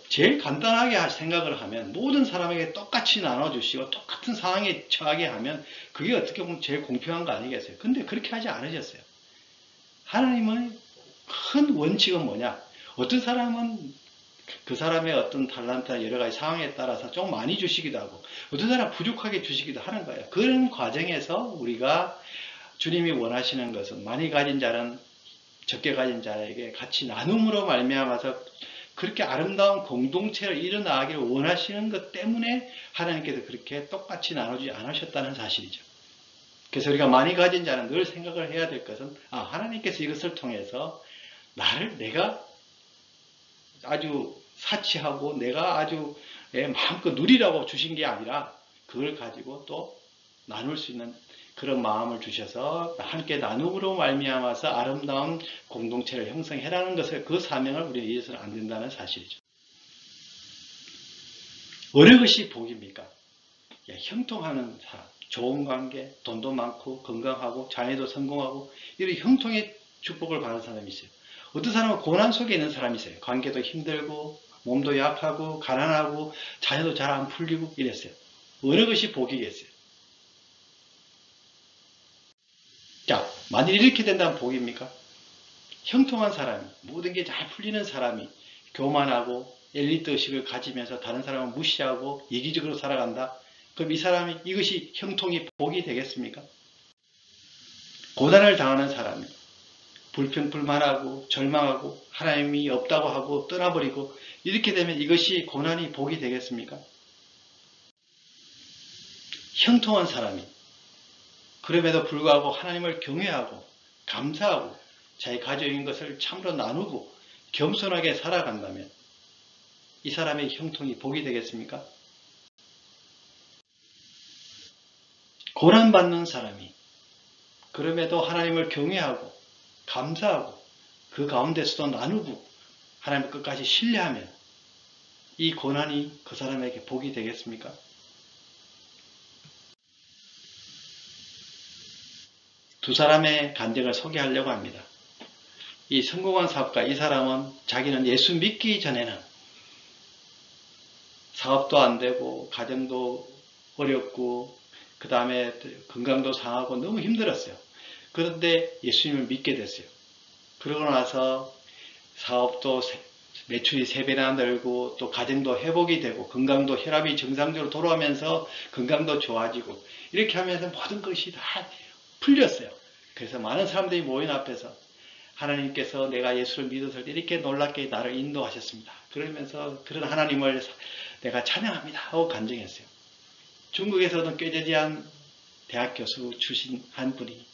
제일 간단하게 생각을 하면 모든 사람에게 똑같이 나눠주시고 똑같은 상황에 처하게 하면 그게 어떻게 보면 제일 공평한 거 아니겠어요? 근데 그렇게 하지 않으셨어요. 하나님의 큰 원칙은 뭐냐? 어떤 사람은 그 사람의 어떤 달란트나 여러 가지 상황에 따라서 좀 많이 주시기도 하고 어떤 사람은 부족하게 주시기도 하는 거예요. 그런 과정에서 우리가 주님이 원하시는 것은 많이 가진 자는 적게 가진 자에게 같이 나눔으로 말미암아서 그렇게 아름다운 공동체를 일어나기를 원하시는 것 때문에 하나님께서 그렇게 똑같이 나눠주지 않으셨다는 사실이죠. 그래서 우리가 많이 가진 자는 늘 생각을 해야 될 것은 하나님께서 이것을 통해서 내가 아주 사치하고 내가 아주 마음껏 누리라고 주신 게 아니라 그걸 가지고 또 나눌 수 있는 그런 마음을 주셔서 함께 나눔으로 말미암아서 아름다운 공동체를 형성해라는 것을 그 사명을 우리는 잊어서는 안 된다는 사실이죠. 어느 것이 복입니까? 형통하는 사람, 좋은 관계, 돈도 많고 건강하고 자녀도 성공하고 이런 형통의 축복을 받는 사람이 있어요. 어떤 사람은 고난 속에 있는 사람이 있어요. 관계도 힘들고 몸도 약하고 가난하고 자녀도 잘 안 풀리고 이랬어요. 어느 것이 복이겠어요? 자, 만일 이렇게 된다면 복입니까? 형통한 사람이, 모든 게 잘 풀리는 사람이 교만하고 엘리트 의식을 가지면서 다른 사람을 무시하고 이기적으로 살아간다? 그럼 이것이 형통이 복이 되겠습니까? 고난을 당하는 사람이 불평불만하고 절망하고 하나님이 없다고 하고 떠나버리고 이렇게 되면 이것이 고난이 복이 되겠습니까? 형통한 사람이 그럼에도 불구하고 하나님을 경외하고 감사하고 자기 가지고 있는 것을 참으로 나누고 겸손하게 살아간다면 이 사람의 형통이 복이 되겠습니까? 고난받는 사람이 그럼에도 하나님을 경외하고 감사하고 그 가운데서도 나누고 하나님을 끝까지 신뢰하면 이 고난이 그 사람에게 복이 되겠습니까? 두 사람의 간증을 소개하려고 합니다. 이 성공한 사업가, 이 사람은 자기는 예수 믿기 전에는 사업도 안 되고 가정도 어렵고 그 다음에 건강도 상하고 너무 힘들었어요. 그런데 예수님을 믿게 됐어요. 그러고 나서 사업도 매출이 3배나 늘고 또 가정도 회복이 되고 건강도 혈압이 정상적으로 돌아오면서 건강도 좋아지고 이렇게 하면서 모든 것이 다 풀렸어요. 그래서 많은 사람들이 모인 앞에서 하나님께서 내가 예수를 믿어서 이렇게 놀랍게 나를 인도하셨습니다. 그러면서 그런 하나님을 내가 찬양합니다 하고 간증했어요. 중국에서는 꾀재지한 대학 교수 출신 한 분이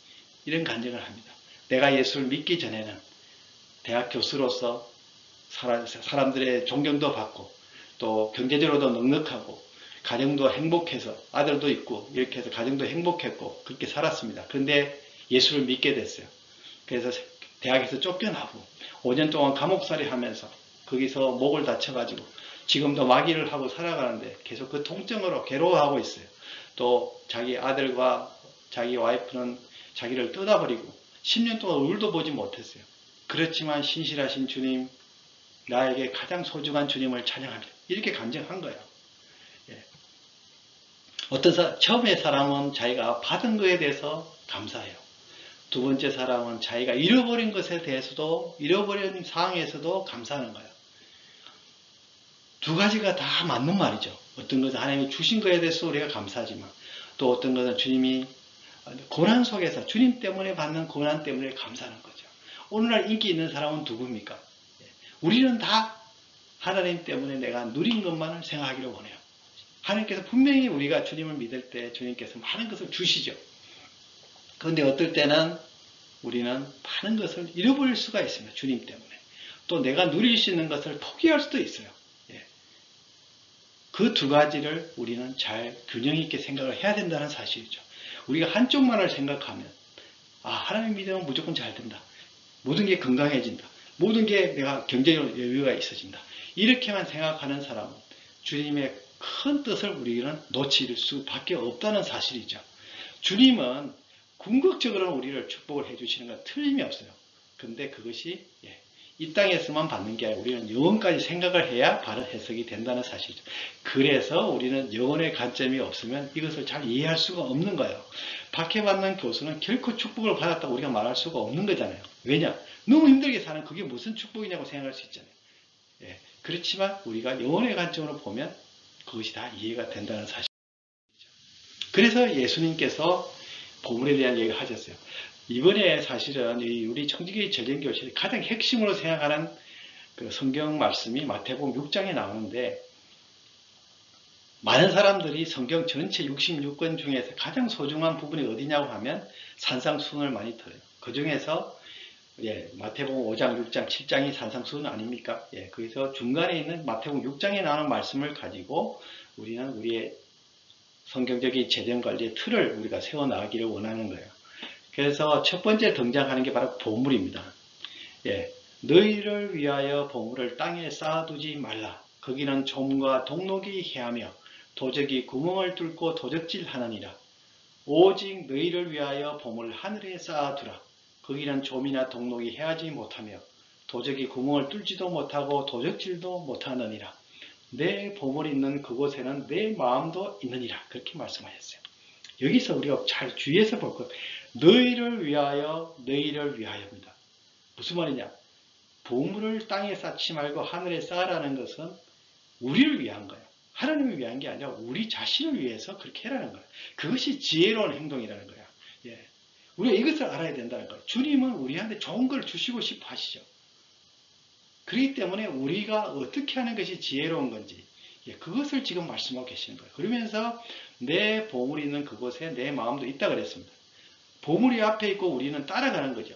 이런 간증을 합니다. 내가 예수를 믿기 전에는 대학 교수로서 사람들의 존경도 받고 또 경제적으로도 넉넉하고 가정도 행복해서 아들도 있고 이렇게 해서 가정도 행복했고 그렇게 살았습니다. 그런데 예수를 믿게 됐어요. 그래서 대학에서 쫓겨나고 5년 동안 감옥살이 하면서 거기서 목을 다쳐가지고 지금도 마귀를 하고 살아가는데 계속 그 통증으로 괴로워하고 있어요. 또 자기 아들과 자기 와이프는 자기를 떠나버리고 10년 동안 울도 보지 못했어요. 그렇지만 신실하신 주님, 나에게 가장 소중한 주님을 찬양합니다. 이렇게 간증한 거예요. 처음에 사람은 자기가 받은 것에 대해서 감사해요. 두 번째 사람은 자기가 잃어버린 것에 대해서도 잃어버린 상황에서도 감사하는 거예요. 두 가지가 다 맞는 말이죠. 어떤 것은 하나님이 주신 것에 대해서 우리가 감사하지만 또 어떤 것은 주님이 고난 속에서 주님 때문에 받는 고난 때문에 감사하는 거죠. 오늘날 인기 있는 사람은 누굽니까? 우리는 다 하나님 때문에 내가 누린 것만을 생각하기를 원해요. 하나님께서 분명히 우리가 주님을 믿을 때 주님께서 많은 것을 주시죠. 그런데 어떨 때는 우리는 많은 것을 잃어버릴 수가 있습니다. 주님 때문에. 또 내가 누릴 수 있는 것을 포기할 수도 있어요. 그 두 가지를 우리는 잘 균형 있게 생각을 해야 된다는 사실이죠. 우리가 한쪽만을 생각하면 하나님 믿으면 무조건 잘 된다. 모든 게 건강해진다. 모든 게 내가 경제적으로 여유가 있어진다. 이렇게만 생각하는 사람은 주님의 큰 뜻을 우리는 놓칠 수밖에 없다는 사실이죠. 주님은 궁극적으로는 우리를 축복을 해주시는 건 틀림이 없어요. 근데 그것이 이 땅에서만 받는 게 아니라 우리는 영원까지 생각을 해야 바른 해석이 된다는 사실이죠. 그래서 우리는 영혼의 관점이 없으면 이것을 잘 이해할 수가 없는 거예요. 박해받는 교수는 결코 축복을 받았다고 우리가 말할 수가 없는 거잖아요. 왜냐? 너무 힘들게 사는 그게 무슨 축복이냐고 생각할 수 있잖아요. 그렇지만 우리가 영혼의 관점으로 보면 그것이 다 이해가 된다는 사실이죠. 그래서 예수님께서 보물에 대한 얘기를 하셨어요. 이번에 사실은 우리 청지기 전쟁교실이 가장 핵심으로 생각하는 그 성경 말씀이 마태복음 6장에 나오는데 많은 사람들이 성경 전체 66권 중에서 가장 소중한 부분이 어디냐고 하면 산상수훈을 많이 들어요. 그 중에서 마태복음 5장, 6장, 7장이 산상수훈 아닙니까? 그래서 중간에 있는 마태복음 6장에 나오는 말씀을 가지고 우리는 우리의 성경적인 재정관리의 틀을 우리가 세워나가기를 원하는 거예요. 그래서 첫 번째 등장하는 게 바로 보물입니다. 너희를 위하여 보물을 땅에 쌓아두지 말라. 거기는 좀과 동록이 해하며 도적이 구멍을 뚫고 도적질하느니라. 오직 너희를 위하여 보물을 하늘에 쌓아두라. 거기는 좀이나 동록이 해하지 못하며 도적이 구멍을 뚫지도 못하고 도적질도 못하느니라. 내 보물이 있는 그곳에는 내 마음도 있느니라. 그렇게 말씀하셨어요. 여기서 우리가 잘 주의해서 볼 것. 너희를 위하여, 너희를 위하여입니다. 무슨 말이냐? 보물을 땅에 쌓지 말고 하늘에 쌓으라는 것은 우리를 위한 거예요. 하나님을 위한 게 아니라 우리 자신을 위해서 그렇게 해라는 거예요. 그것이 지혜로운 행동이라는 거야. 우리가 이것을 알아야 된다는 거예요. 주님은 우리한테 좋은 걸 주시고 싶어 하시죠. 그렇기 때문에 우리가 어떻게 하는 것이 지혜로운 건지 그것을 지금 말씀하고 계시는 거예요. 그러면서 내 보물이 있는 그곳에 내 마음도 있다 그랬습니다. 보물이 앞에 있고 우리는 따라가는 거죠.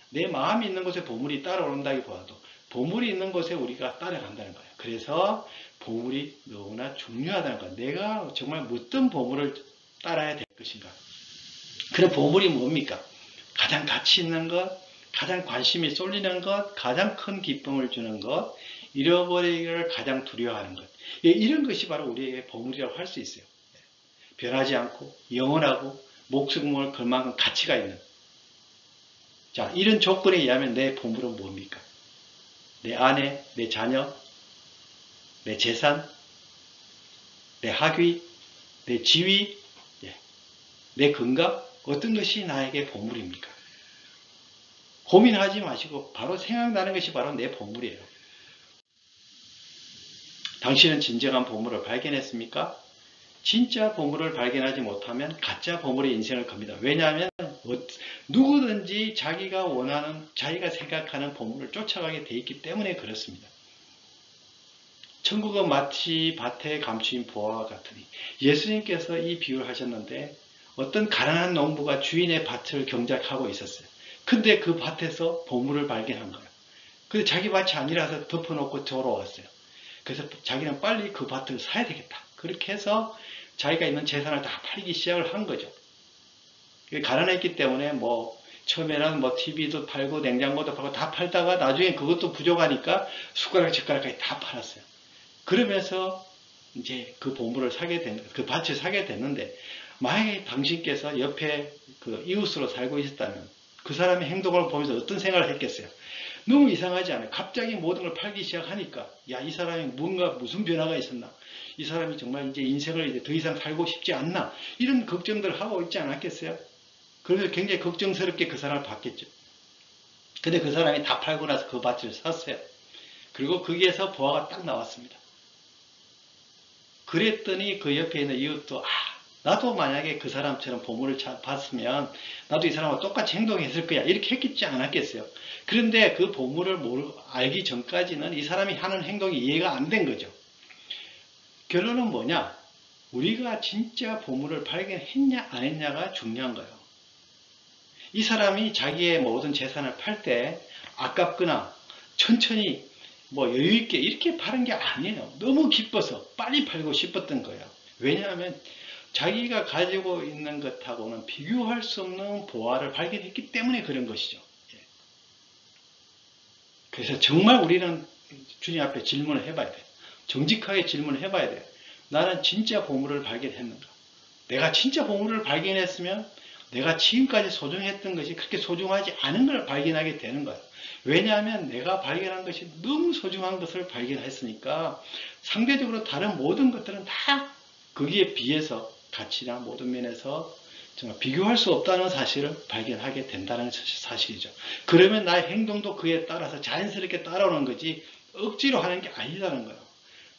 내 마음이 있는 곳에 보물이 따라온다기보다도 보물이 있는 곳에 우리가 따라간다는 거예요. 그래서 보물이 너무나 중요하다는 거예요. 내가 정말 어떤 보물을 따라야 될 것인가. 그런 보물이 뭡니까? 가장 가치 있는 것, 가장 관심이 쏠리는 것, 가장 큰 기쁨을 주는 것, 잃어버리기를 가장 두려워하는 것. 이런 것이 바로 우리에게 보물이라고 할 수 있어요. 변하지 않고 영원하고 목숨을 걸 만큼 가치가 있는. 자, 이런 조건에 의하면 내 보물은 뭡니까? 내 아내, 내 자녀, 내 재산, 내 학위, 내 지위, 내 건강, 어떤 것이 나에게 보물입니까? 고민하지 마시고 바로 생각나는 것이 바로 내 보물이에요. 당신은 진정한 보물을 발견했습니까? 진짜 보물을 발견하지 못하면 가짜 보물의 인생을 겁니다. 왜냐하면 누구든지 자기가 원하는, 자기가 생각하는 보물을 쫓아가게 돼 있기 때문에 그렇습니다. 천국은 마치 밭에 감추인 보화와 같으니. 예수님께서 이 비유를 하셨는데 어떤 가난한 농부가 주인의 밭을 경작하고 있었어요. 근데 그 밭에서 보물을 발견한 거예요. 근데 자기 밭이 아니라서 덮어놓고 돌아왔어요. 그래서 자기는 빨리 그 밭을 사야 되겠다. 그렇게 해서 자기가 있는 재산을 다 팔기 시작을 한 거죠. 가난했기 때문에 처음에는 TV도 팔고 냉장고도 팔고 다 팔다가 나중에 그것도 부족하니까 숟가락 젓가락까지 다 팔았어요. 그러면서 이제 그 보물을 그 밭을 사게 됐는데 만약에 당신께서 옆에 그 이웃으로 살고 있었다면 그 사람의 행동을 보면서 어떤 생각을 했겠어요? 너무 이상하지 않아요? 갑자기 모든 걸 팔기 시작하니까 이 사람이 무슨 변화가 있었나? 이 사람이 정말 이제 인생을 이제 더 이상 살고 싶지 않나? 이런 걱정들을 하고 있지 않았겠어요? 그래서 굉장히 걱정스럽게 그 사람을 봤겠죠. 근데 그 사람이 다 팔고 나서 그 밭을 샀어요. 그리고 거기에서 보화가 딱 나왔습니다. 그랬더니 그 옆에 있는 이웃도 나도 만약에 그 사람처럼 보물을 봤으면 나도 이 사람과 똑같이 행동했을 거야 이렇게 했겠지 않았겠어요. 그런데 그 보물을 알기 전까지는 이 사람이 하는 행동이 이해가 안 된 거죠. 결론은 뭐냐? 우리가 진짜 보물을 발견했냐 안 했냐가 중요한 거예요. 이 사람이 자기의 모든 재산을 팔 때 아깝거나 천천히 여유있게 이렇게 파는 게 아니에요. 너무 기뻐서 빨리 팔고 싶었던 거예요. 왜냐하면 자기가 가지고 있는 것하고는 비교할 수 없는 보화를 발견했기 때문에 그런 것이죠. 그래서 정말 우리는 주님 앞에 질문을 해봐야 돼요. 정직하게 질문을 해봐야 돼요. 나는 진짜 보물을 발견했는가? 내가 진짜 보물을 발견했으면 내가 지금까지 소중했던 것이 그렇게 소중하지 않은 걸 발견하게 되는 거예요. 왜냐하면 내가 발견한 것이 너무 소중한 것을 발견했으니까 상대적으로 다른 모든 것들은 다 거기에 비해서 가치나 모든 면에서 정말 비교할 수 없다는 사실을 발견하게 된다는 사실이죠. 그러면 나의 행동도 그에 따라서 자연스럽게 따라오는 거지 억지로 하는 게 아니라는 거예요.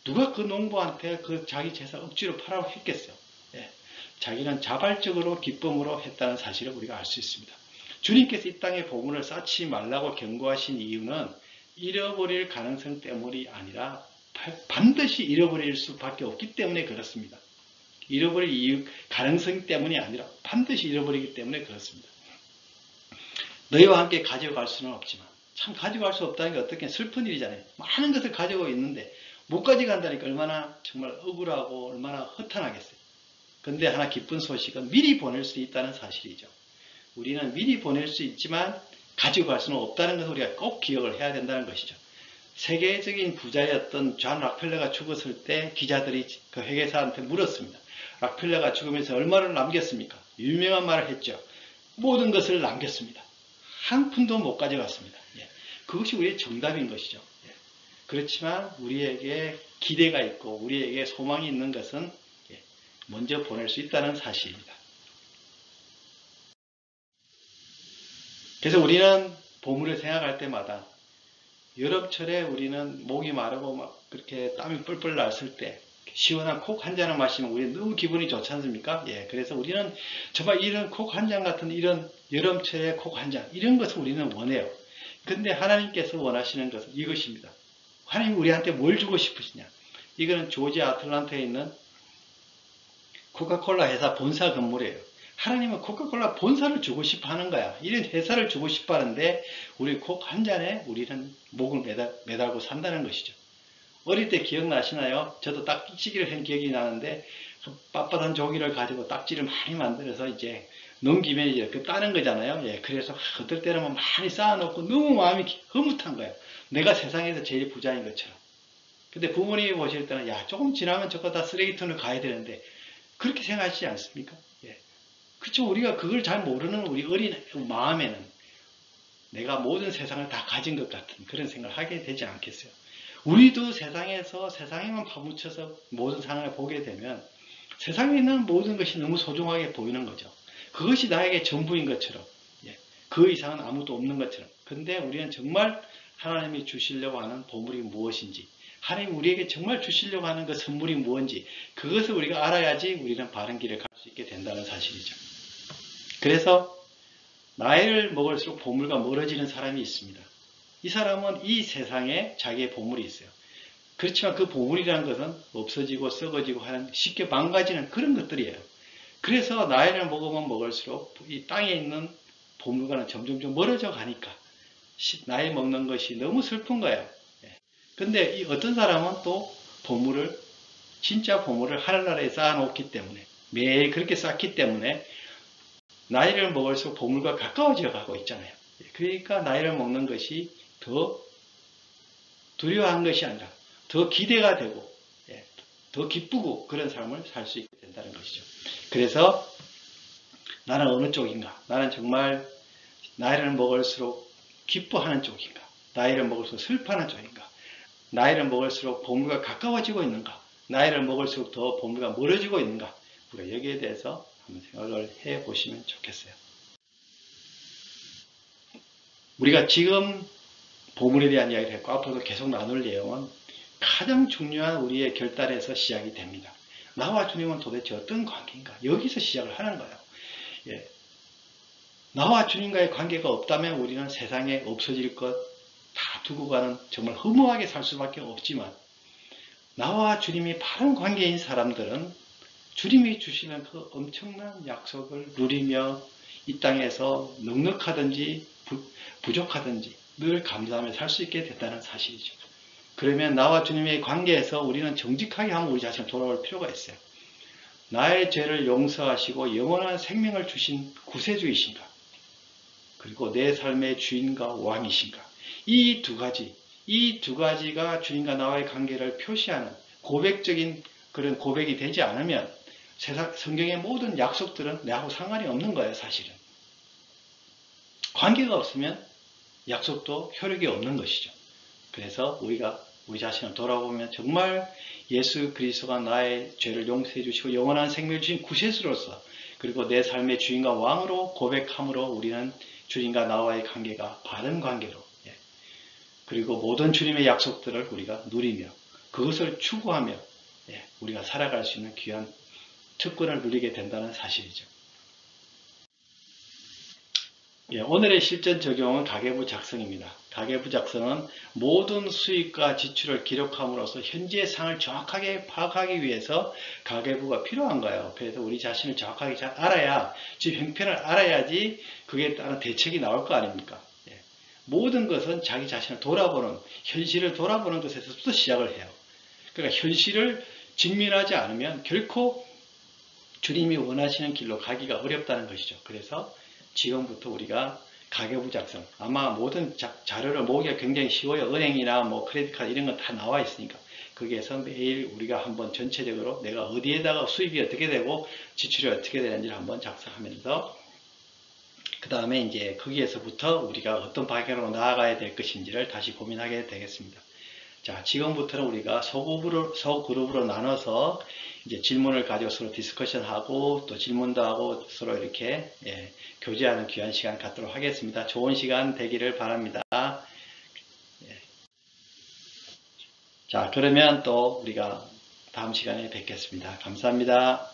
누가 그 농부한테 그 자기 재산 억지로 팔라고 했겠어요. 자기는 자발적으로 기쁨으로 했다는 사실을 우리가 알 수 있습니다. 주님께서 이 땅에 보물을 쌓지 말라고 경고하신 이유는 잃어버릴 가능성 때문이 아니라 반드시 잃어버릴 수밖에 없기 때문에 그렇습니다. 잃어버릴 가능성 때문이 아니라 반드시 잃어버리기 때문에 그렇습니다. 너희와 함께 가져갈 수는 없지만 참 가져갈 수 없다는 게 어떻게 슬픈 일이잖아요. 많은 것을 가지고 있는데 못 가져간다니까 얼마나 정말 억울하고 얼마나 허탄하겠어요. 근데 하나 기쁜 소식은 미리 보낼 수 있다는 사실이죠. 우리는 미리 보낼 수 있지만 가지고 갈 수는 없다는 것을 우리가 꼭 기억을 해야 된다는 것이죠. 세계적인 부자였던 존 락펠러가 죽었을 때 기자들이 그 회계사한테 물었습니다. 락펠러가 죽으면서 얼마를 남겼습니까? 유명한 말을 했죠. 모든 것을 남겼습니다. 한 푼도 못 가져갔습니다. 그것이 우리의 정답인 것이죠. 그렇지만 우리에게 기대가 있고 우리에게 소망이 있는 것은 먼저 보낼 수 있다는 사실입니다. 그래서 우리는 보물을 생각할 때마다 여름철에 우리는 목이 마르고 막 그렇게 땀이 뿔뿔 났을 때 시원한 콕 한 잔을 마시면 우리는 너무 기분이 좋지 않습니까? 그래서 우리는 정말 이런 콕 한 잔 같은 이런 여름철에 콕 한 잔 이런 것을 우리는 원해요. 근데 하나님께서 원하시는 것은 이것입니다. 하나님 우리한테 뭘 주고 싶으시냐? 이거는 조지아 아틀란타에 있는 코카콜라 회사 본사 건물이에요. 하나님은 코카콜라 본사를 주고 싶어 하는 거야. 이런 회사를 주고 싶어 하는데 우리 콕 한 잔에 우리는 목을 매달고 산다는 것이죠. 어릴 때 기억나시나요? 저도 딱지기를 한 기억이 나는데 그 빳빳한 종이를 가지고 딱지를 많이 만들어서 이제 넘기면 이제 그 따는 거잖아요. 그래서 어떨 때는 많이 쌓아놓고 너무 마음이 흐뭇한 거예요. 내가 세상에서 제일 부자인 것처럼. 근데 부모님이 보실 때는 조금 지나면 저거 다 쓰레기통을 가야 되는데 그렇게 생각하시지 않습니까? 그렇죠. 우리가 그걸 잘 모르는 우리 어린 마음에는 내가 모든 세상을 다 가진 것 같은 그런 생각을 하게 되지 않겠어요. 우리도 세상에서 세상에만 파묻혀서 모든 상황을 보게 되면 세상에 있는 모든 것이 너무 소중하게 보이는 거죠. 그것이 나에게 전부인 것처럼 그 이상은 아무도 없는 것처럼. 근데 우리는 정말 하나님이 주시려고 하는 보물이 무엇인지 하나님 우리에게 정말 주시려고 하는 그 선물이 무엇인지 그것을 우리가 알아야지 우리는 바른 길을 갈 수 있게 된다는 사실이죠. 그래서 나이를 먹을수록 보물과 멀어지는 사람이 있습니다. 이 사람은 이 세상에 자기의 보물이 있어요. 그렇지만 그 보물이라는 것은 없어지고 썩어지고 하는 쉽게 망가지는 그런 것들이에요. 그래서 나이를 먹으면 먹을수록 이 땅에 있는 보물과는 점점 멀어져 가니까 나이 먹는 것이 너무 슬픈 거예요. 근데 이 어떤 사람은 또 보물을 진짜 보물을 하늘나라에 쌓아놓기 때문에 매일 그렇게 쌓기 때문에 나이를 먹을수록 보물과 가까워져 가고 있잖아요. 그러니까 나이를 먹는 것이 더 두려워한 것이 아니라 더 기대가 되고 더 기쁘고 그런 삶을 살 수 있게 된다는 것이죠. 그래서 나는 어느 쪽인가? 나는 정말 나이를 먹을수록 기뻐하는 쪽인가? 나이를 먹을수록 슬퍼하는 쪽인가? 나이를 먹을수록 보물과 가까워지고 있는가? 나이를 먹을수록 더 보물과 멀어지고 있는가? 우리가 여기에 대해서 한번 생각을 해보시면 좋겠어요. 우리가 지금 보물에 대한 이야기를 했고 앞으로도 계속 나눌 내용은 가장 중요한 우리의 결단에서 시작이 됩니다. 나와 주님은 도대체 어떤 관계인가? 여기서 시작을 하는 거예요. 예. 나와 주님과의 관계가 없다면 우리는 세상에 없어질 것 다 두고 가는 정말 허무하게 살 수밖에 없지만, 나와 주님이 바른 관계인 사람들은 주님이 주시는 그 엄청난 약속을 누리며 이 땅에서 넉넉하든지 부족하든지 늘 감사하며 살 수 있게 됐다는 사실이죠. 그러면 나와 주님의 관계에서 우리는 정직하게 한번 우리 자신을 돌아볼 필요가 있어요. 나의 죄를 용서하시고 영원한 생명을 주신 구세주이신가? 그리고 내 삶의 주인과 왕이신가? 이 두 가지가 주님과 나와의 관계를 표시하는 고백적인 그런 고백이 되지 않으면 성경의 모든 약속들은 내하고 상관이 없는 거예요, 사실은. 관계가 없으면 약속도 효력이 없는 것이죠. 그래서 우리가 우리 자신을 돌아보면 정말 예수 그리스도가 나의 죄를 용서해 주시고 영원한 생명을 주신 구세주로서, 그리고 내 삶의 주인과 왕으로 고백함으로 우리는 주님과 나와의 관계가 바른 관계로, 그리고 모든 주님의 약속들을 우리가 누리며 그것을 추구하며 우리가 살아갈 수 있는 귀한 특권을 누리게 된다는 사실이죠. 오늘의 실전 적용은 가계부 작성입니다. 가계부 작성은 모든 수입과 지출을 기록함으로써 현재의 상을 정확하게 파악하기 위해서 가계부가 필요한 거예요. 그래서 우리 자신을 정확하게 잘 알아야, 집 형편을 알아야지 그에 따른 대책이 나올 거 아닙니까? 모든 것은 자기 자신을 돌아보는, 현실을 돌아보는 것에서부터 시작을 해요. 그러니까 현실을 직면하지 않으면 결코 주님이 원하시는 길로 가기가 어렵다는 것이죠. 그래서 지금부터 우리가 가계부 작성, 아마 모든 자료를 모으기가 굉장히 쉬워요. 은행이나 뭐 크레딧카드 이런 건 다 나와 있으니까. 거기에서 매일 우리가 한번 전체적으로 내가 어디에다가 수입이 어떻게 되고 지출이 어떻게 되는지를 한번 작성하면서, 그 다음에 이제 거기에서부터 우리가 어떤 방향으로 나아가야 될 것인지를 다시 고민하게 되겠습니다. 자, 지금부터는 우리가 소그룹으로 나눠서 이제 질문을 가지고 서로 디스커션하고 또 질문도 하고 서로 이렇게 교제하는 귀한 시간 갖도록 하겠습니다. 좋은 시간 되기를 바랍니다. 자, 그러면 또 우리가 다음 시간에 뵙겠습니다. 감사합니다.